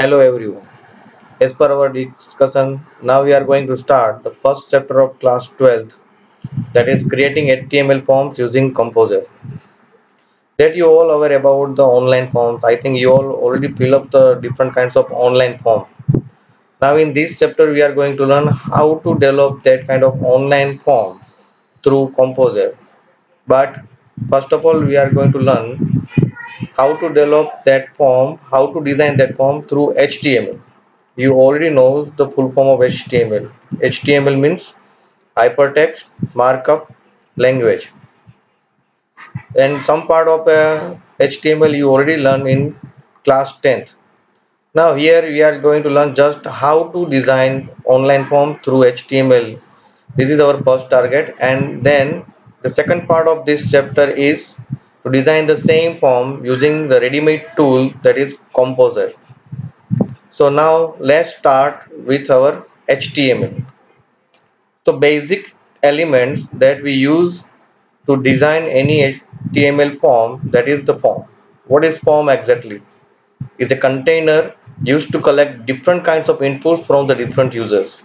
Hello everyone. As per our discussion, now we are going to start the first chapter of class 12th, that is creating HTML forms using Composer. That you all aware about the online forms. I think you all already fill up the different kinds of online form. Now in this chapter we are going to learn how to develop that kind of online form through Composer. But first of all we are going to learn how to develop that form, how to design that form through HTML. You already know the full form of HTML. HTML means hypertext markup language, and some part of HTML you already learned in class 10th. Now here we are going to learn just how to design online form through HTML. This is our first target, and then the second part of this chapter is to design the same form using the ready-made tool, that is Composer. So now let's start with our HTML. So basic elements that we use to design any HTML form, that is the form. What is form exactly? Is a container used to collect different kinds of inputs from the different users.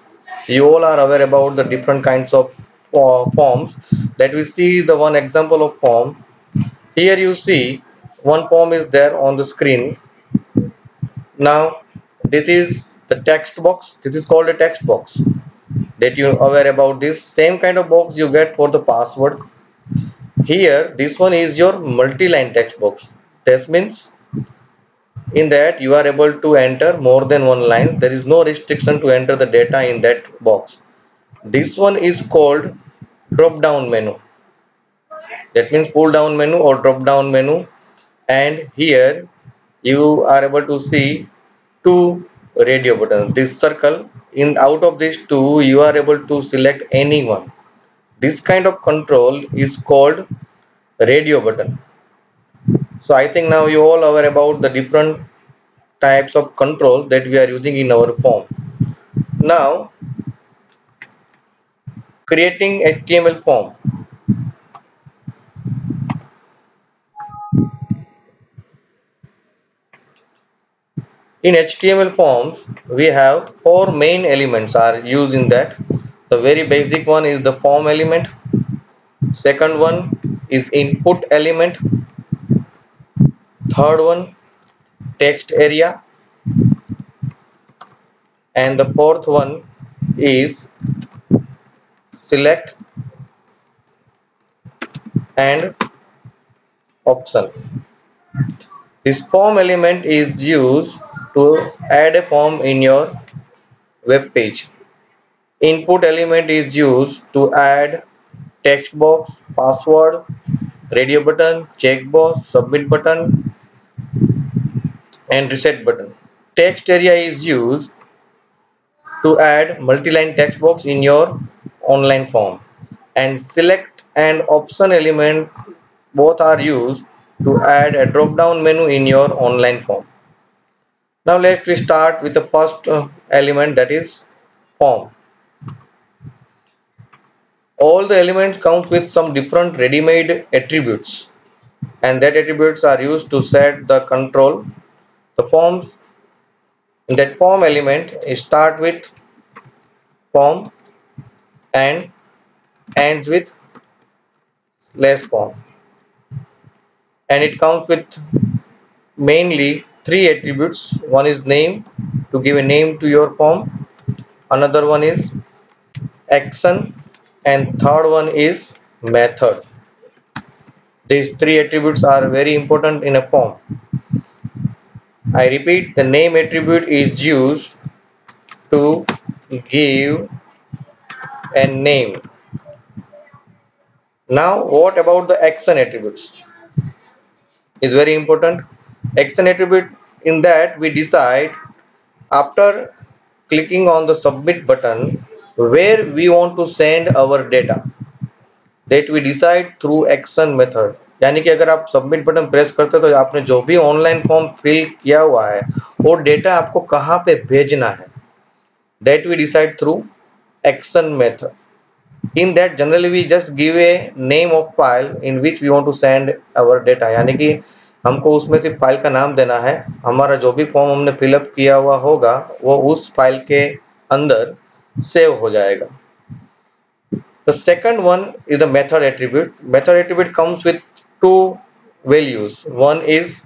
You all are aware about the different kinds of forms. Let we see the one example of form. Here you see one form is there on the screen. Now this is the text box. This is called a text box. That you aware about this same kind of box you get for the password. Here this one is your multi-line text box. This means in that you are able to enter more than one line. There is no restriction to enter the data in that box. This one is called drop down menu. That means pull down menu or drop down menu, and here you are able to see two radio buttons. This circle, in out of these two you are able to select any one. This kind of control is called radio button. So I think now you all aware about the different types of control that we are using in our form. Now creating HTML form. In HTML forms we have four main elements are used in that. The very basic one is the form element. Second one is input element. Third one text area, and the fourth one is select and option. This form element is used to add a form in your web page. Input element is used to add text box, password, radio button, checkbox, submit button, and reset button. Text area is used to add multi-line text box in your online form, and select and option element both are used to add a drop down menu in your online form. Now let's start with the first element, that is form. All the elements comes with some different ready-made attributes, and that attributes are used to set the control. The form, that form element start with form and ends with less form, and it comes with mainly three attributes. One is name, to give a name to your form. Another one is action, and third one is method. These three attributes are very important in a form. I repeat, the name attribute is used to give a name. Now what about the action attributes? Is very important. Action attribute, in that we decide after clicking on the submit button where we want to send our data. That we decide through action method. यानी कि अगर आप submit button press करते हो तो आपने जो भी ऑनलाइन फॉर्म फिल किया हुआ है वो डेटा आपको कहाँ पे भेजना है, that we decide through action method. In that generally we just give a name of file in which we want to send our data. यानी कि हमको उसमें सिर्फ फाइल का नाम देना है, हमारा जो भी फॉर्म हमने फिलअप किया हुआ होगा वो उस फाइल के अंदर सेव हो जाएगा। The second one is the method attribute. Method attribute comes with two values. One is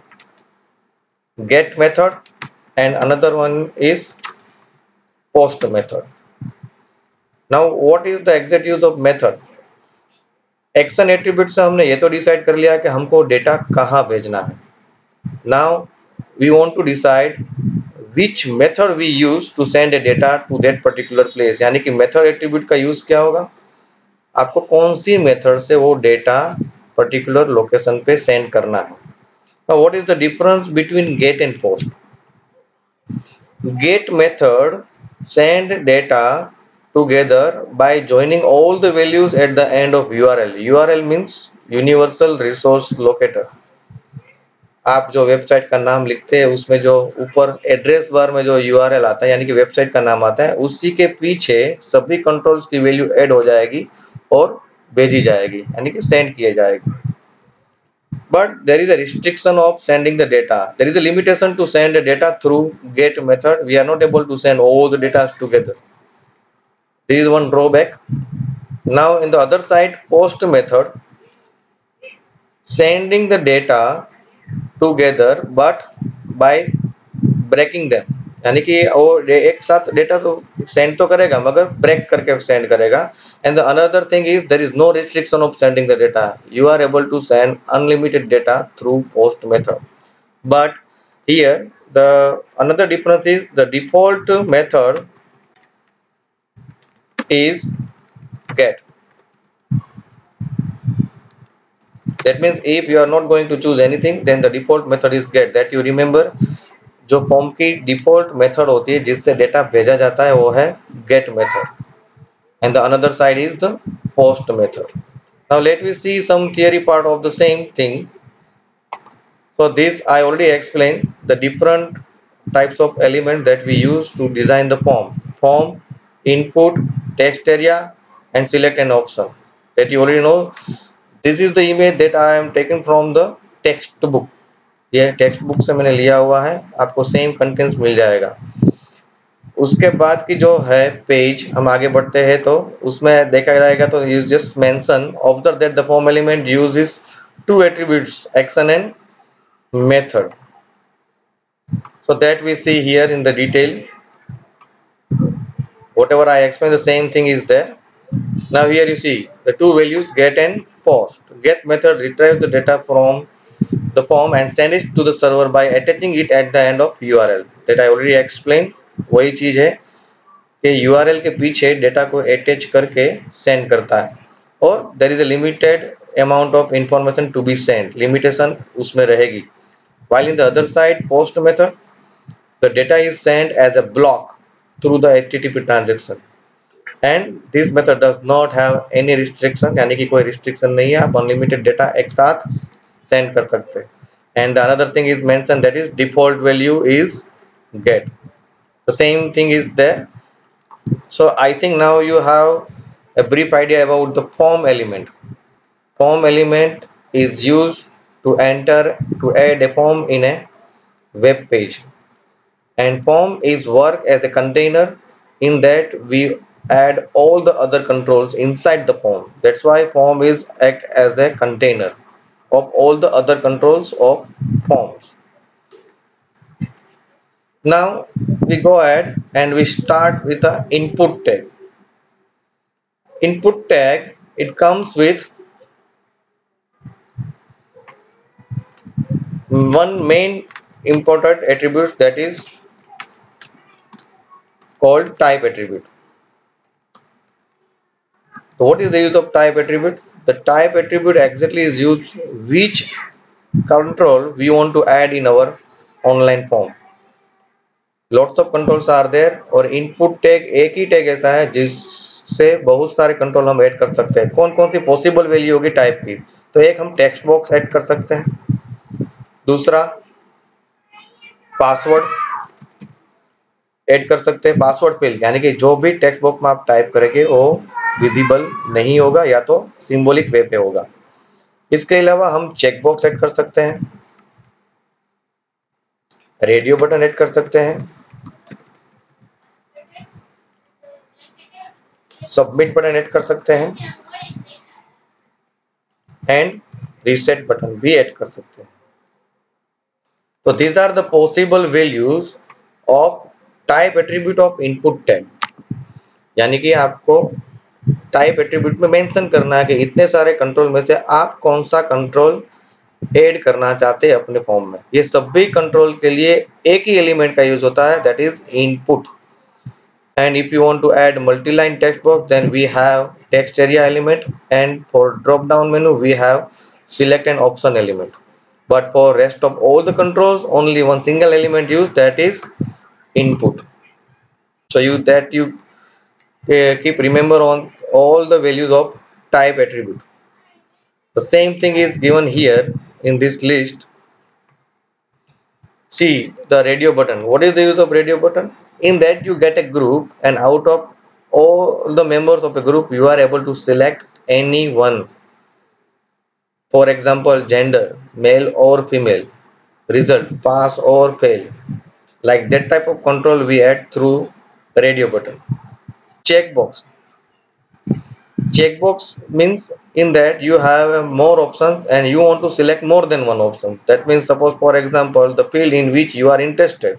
get method and another one is post method. Now what is the exact use of method? Action attribute से हमने ये तो decide कर लिया कि हमको data कहाँ भेजना है। Now we want to decide which method we use to send a data to that particular place, यानी कि मेथड एट्रीब्यूट का यूज क्या होगा, आपको कौन सी मेथड से वो डेटा पर्टिकुलर लोकेशन पे सेंड करना है। Now what is the difference between get and post? Get method send data together by joining all the values at the end of URL. URL means Universal Resource Locator. आप जो website का नाम लिखते हैं उसमें जो ऊपर एड्रेस बार में जो URL आता है यानी कि वेबसाइट का नाम आता है, उसी के पीछे सभी कंट्रोल्स की वैल्यू ऐड हो जाएगी और भेजी जाएगी यानी कि सेंड किए जाएगी। But there is a restriction of sending the data. There is a limitation to send the data through get method. We are not able to send all the data together. This is one drawback. Now in the other side, post method sending the data together but by breaking them, यानी कि वो एक साथ data तो send तो करेगा मगर break करके सेंड करेगा। And the another thing is there is no restriction of sending the data, you are able to send unlimited data through post method. But here the another difference is the default method is get. That means if you are not going to choose anything then the default method is get, that you remember। जो form की default method होती है जिससे data भेजा जाता है वो है get method and the another side is the post method. Now let me see some theory part of the same thing. So this I already explained the different types of element that we use to design the form, input, text area and select an option that you already know। This is the image that I am taken from the textbook। ये text book से मैंने लिया हुआ है, आपको same contents मिल जाएगा। उसके बाद की जो है पेज हम आगे बढ़ते हैं तो उसमें देखा जाएगा तो you just mention observe that the form element uses two attributes action and method, so that we see here in the detail whatever I explained the same thing is there। Now here you see the two values get and post। Get method retrieves the data from the form and send it to the server by attaching it at the end of URL that I already explained। वही चीज है कि URL के पीछे data को attach करके send करता है और there is a limited amount of information to be send, limitation उसमें रहेगी। while in the other side post method the data is sent as a block through the HTTP transaction and this method does not have any restriction, यानी कि कोई restriction नहीं है, आप unlimited data एक साथ सेंड कर सकते हैं। and the another thing is mentioned that is default value is get, the same thing is there। So I think now you have a brief idea about the form element। Form element is used to add a form in a web page and form is work as a container in that we add all the other controls inside the form। That's why form is act as a container of all the other controls of forms। Now we go ahead and we start with the input tag। Input tag, it comes with one main important attribute that is called type attribute। So what is the use of type attribute? The type attribute exactly is used which control we want to add in our online form। Lots of controls are there और input tag एक ही tag ऐसा है जिससे बहुत सारे control हम add कर सकते हैं। कौन कौन सी पॉसिबल वैल्यू होगी टाइप की, तो एक हम टेक्स्ट बॉक्स ऐड कर सकते हैं, दूसरा पासवर्ड ऐड कर सकते हैं, पासवर्ड फील्ड यानी कि जो भी टेक्स्ट बॉक्स में आप टाइप करेंगे वो विजिबल नहीं होगा या तो सिंबॉलिक वे पे होगा। इसके अलावा हम चेक बॉक्स ऐड कर सकते हैं रेडियो बटन ऐड कर सकते हैं, सबमिट बटन ऐड कर सकते हैं एंड रीसेट बटन भी ऐड कर सकते हैं। तो these are the possible values of type attribute of input tag, यानी कि आपको टाइप एट्रीब्यूट में मेंशन करना है कि इतने सारे कंट्रोल में से आप कौन सा कंट्रोल ऐड करना चाहते हैं अपने फॉर्म में। ये सभी कंट्रोल के लिए एक ही एलिमेंट का यूज होता है, that is input. And if you want to add multi-line text box, then we have text area element, and for drop down menu we have select an option element. But for rest of all the controls, only one single element used, that is input. So you keep remember on all the values of type attribute. The same thing is given here in this list. See the radio button. What is the use of radio button? In that you get a group, and out of all the members of a group you are able to select any one. For example, gender, male or female, result, pass or fail. Like that type of control we add through radio button. Checkbox. Checkbox means in that you have more options and you want to select more than one option. That means suppose for example the field in which you are interested,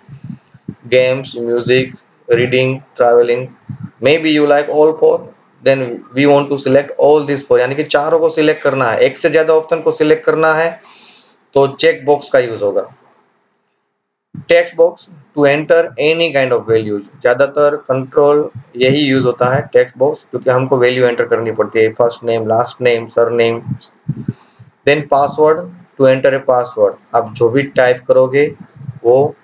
games, music, reading, traveling, maybe you like all four, then we want to select all these four, यानी कि चारों को select करना है, एक से ज्यादा option को सिलेक्ट करना है तो चेक बॉक्स का यूज होगा। Text box to enter any kind of values, ज्यादातर कंट्रोल यही यूज होता है टेक्स्ट बॉक्स, क्योंकि हमको वैल्यू एंटर करनी पड़ती है, first name, last name, surname. Then password to enter a password, आप जो भी टाइप करोगे वो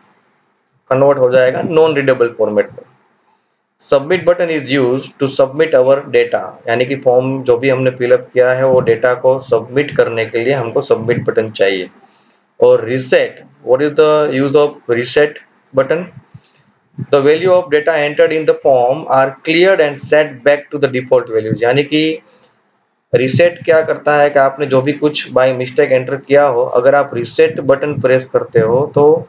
कन्वर्ट हो जाएगा नॉन रीडेबल फॉर्मेट में। Submit button is use to submit our data, यानी कि फॉर्म जो भी हमने फिलअप किया है वो डेटा को सबमिट करने के लिए हमको सबमिट बटन चाहिए। और reset, what is the use of reset button? The value of data entered in the form are cleared and set back to the default values, यानी कि रीसेट क्या करता है कि आपने जो भी कुछ बाय मिस्टेक एंटर किया हो, अगर आप रीसेट बटन प्रेस करते हो तो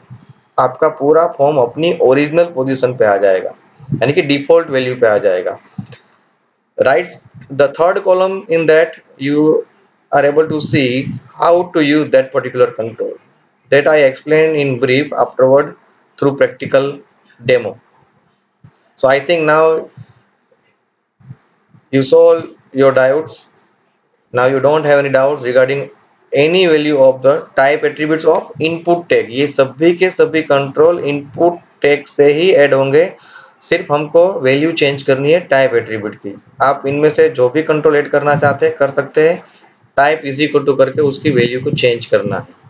आपका पूरा फॉर्म अपनी ओरिजिनल पोजीशन पे आ जाएगा, यानी कि डिफॉल्ट वैल्यू पे आ जाएगा। Right the third column, in that you are able to see how to use that particular control that I explained in brief afterward through practical demo. So I think now you solve your doubts. Now you don't have any doubts regarding any value of the type attributes of input tag. ये सभी के सभी control input tag से ही add होंगे, सिर्फ हमको value change करनी है टाइप एट्रीब्यूट की। आप इनमें से जो भी कंट्रोल ऐड करना चाहते हैं कर सकते हैं, टाइप इज इक्वल टू करके उसकी वैल्यू को चेंज करना है।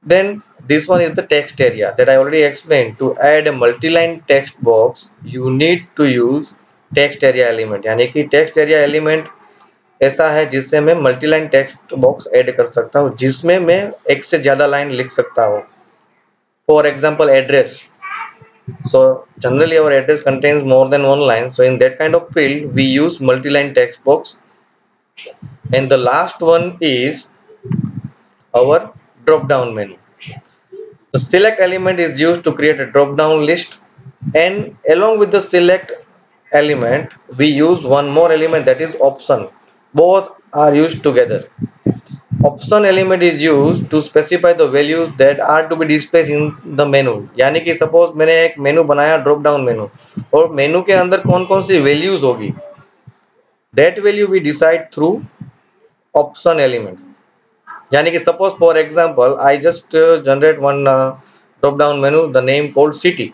Then this one is the text area that I already explained. To add a multi-line text box, you need to use text area element, यानी कि text area element ऐसा है जिससे मैं मल्टीलाइन टेक्स्ट बॉक्स ऐड कर सकता हूँ, जिसमें मैं एक से ज्यादा लाइन लिख सकता हूँ। For example address, so generally our address contains more than one line, so in that kind of field we use multi-line text box. And the last one is our drop down menu. The select element is used to create a drop down list, and along with the select element we use one more element, that is option. Both are used together. Option element is used to specify the values that are to be displayed in the menu, यानी कि suppose मैंने एक मेनू बनाया drop down मेनू, और मेनू के अंदर कौन कौन सी वैल्यूज होगी, that value we decide through option element. यानी कि suppose for example I just generate one drop down menu the name called city,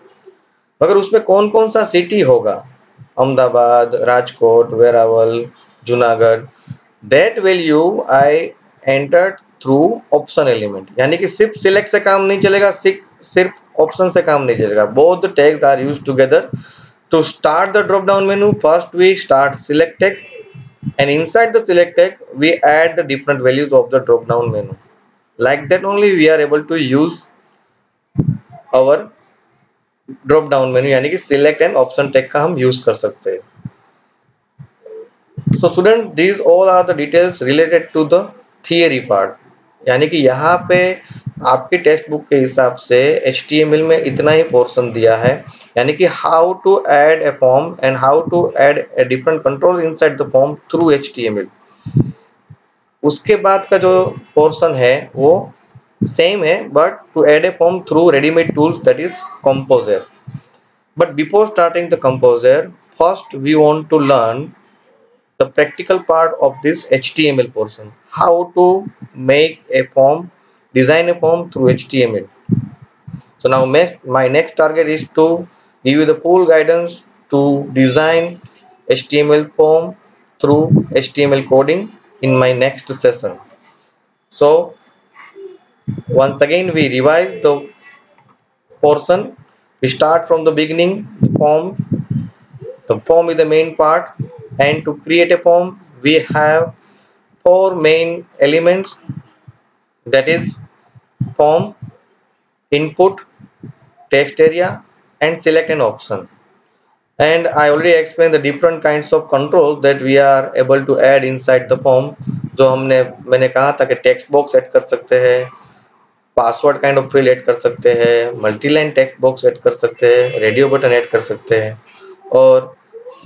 मगर उसमें कौन कौन सा सिटी होगा, Ahmedabad, Rajkot, Veraval, Junagadh, that value I entered through option element. यानी कि सिर्फ सिलेक्ट से काम नहीं चलेगा, सिर्फ ऑप्शन से काम नहीं चलेगा, both tags are used together. To start the drop down menu, first we start select tag, and inside the select tag we add the different values of the drop down menu. Like that only we are able to use our drop down menu, यानी कि select and option tag का हम use कर सकते हैं। So student, these all are the details related to the theory part. यानी कि यहाँ पे आपकी टेक्स्ट बुक के हिसाब से HTML में इतना ही पोर्शन दिया है, यानी कि how to add a form and how to add a different control inside the form through HTML। उसके बाद का जो पोर्शन है वो सेम है, but to add a form through readymade tools that is composer. But before starting the composer, first we want to learn the practical part of this HTML portion. How to make a form, design a form through HTML. So now my next target is to give you the full guidance to design HTML form through HTML coding in my next session. So once again we revise the portion. We start from the beginning. The form is the main part, and to create a form we have four main elements, that is form, input, text area and select an option. And I already explained the different kinds of controls that we are able to add inside the form. जो मैंने कहा था कि text box add कर सकते हैं, password kind of field add कर सकते हैं, multi line text box add कर सकते हैं, रेडियो बटन ऐड कर सकते हैं। और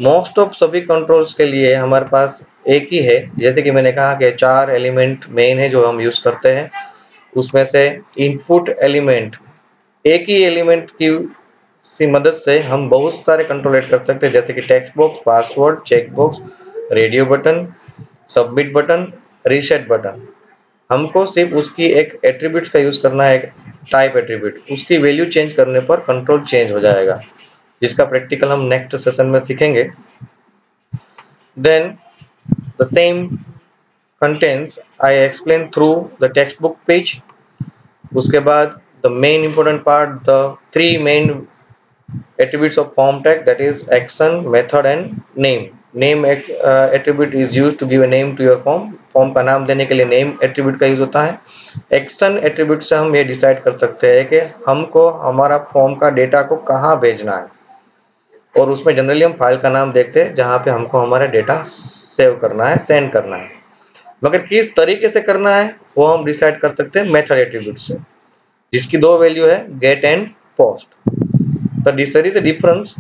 मोस्ट ऑफ सभी कंट्रोल्स के लिए हमारे पास एक ही है, जैसे कि मैंने कहा कि 4 एलिमेंट मेन है जो हम यूज करते हैं। उसमें से इनपुट एलिमेंट, एक ही एलिमेंट की मदद से हम बहुत सारे कंट्रोल ऐड कर सकते हैं, जैसे कि text box, password, check box, radio button, submit button, reset button. हमको सिर्फ उसकी एक एट्रीब्यूट्स का यूज करना है, टाइप एट्रीब्यूट, उसकी वैल्यू चेंज करने पर कंट्रोल चेंज हो जाएगा, जिसका प्रैक्टिकल हम नेक्स्ट सेशन में सीखेंगे। Then the same contents I explained through the textbook page. उसके बाद the main important part, the three main attributes of form tag, that is action, method and name. Name attribute is used to give a name to your form. Form का नाम देने के लिए name attribute का use होता है। Action attribute से हम ये डिसाइड कर सकते हैं कि हमको हमारा फॉर्म का डेटा को कहाँ भेजना है, और उसमें जनरली हम फाइल का नाम देखते हैं जहाँ पे हमको हमारा डेटा सेव करना है, सेंड करना है। मगर किस तरीके से करना है वो हम डिसाइड कर सकते हैं मेथड एट्रीब्यूट से, जिसकी दो वैल्यू है गेट एंड पोस्ट। तो this is the difference.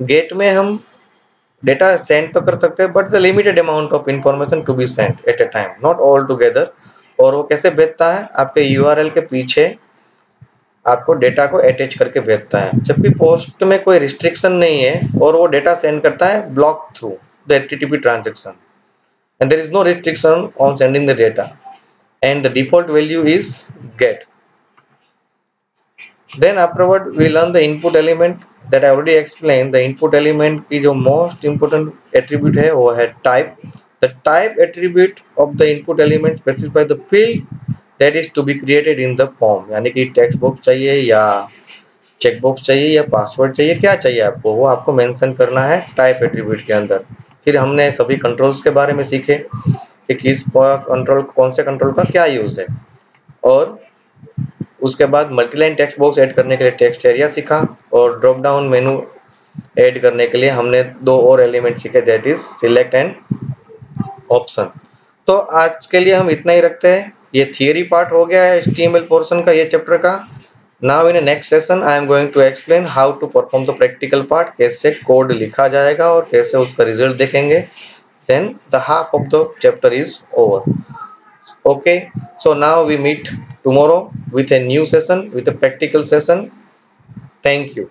Get में हम डेटा सेंड तो कर सकते हैं, but the limited amount of information to be send at a time, not all together. और वो कैसे भेजता है, आपके यूआरएल के पीछे आपको डेटा को अटैच करके भेजता है। जबकि पोस्ट में कोई रिस्ट्रिक्शन नहीं है और वो डेटा सेंड करता है block through the HTTP transaction, and there is no restriction on sending the data, and the default value is get. Then afterward we learn the input element that I already explained. The input element की जो most important attribute है वो है type. The type attribute of the input element specify the field that is to be created in the form, यानी कि text box चाहिए या check box चाहिए या पासवर्ड चाहिए, क्या चाहिए आपको वो आपको मेंशन करना है टाइप एट्रीब्यूट के अंदर। फिर हमने सभी कंट्रोल्स के बारे में सीखे कि किस कंट्रोल, कौन से कंट्रोल का क्या यूज है, और उसके बाद मल्टीलाइन टेक्स्ट बॉक्स ऐड करने के लिए टेक्स्ट एरिया सीखा, और ड्रॉप डाउन मेनू ऐड करने के लिए हमने दो और एलिमेंट सीखे, that is select and option. तो आज के लिए हम इतना ही रखते हैं। ये थियरी पार्ट हो गया है HTML पोर्शन का, ये चैप्टर का। Now in the next session I am going to explain how to perform the practical part, कैसे कोड लिखा जाएगा और कैसे उसका रिजल्ट देखेंगे। Then the half of the chapter is over. Okay, so now we meet tomorrow with a new session, with a practical session. Thank you.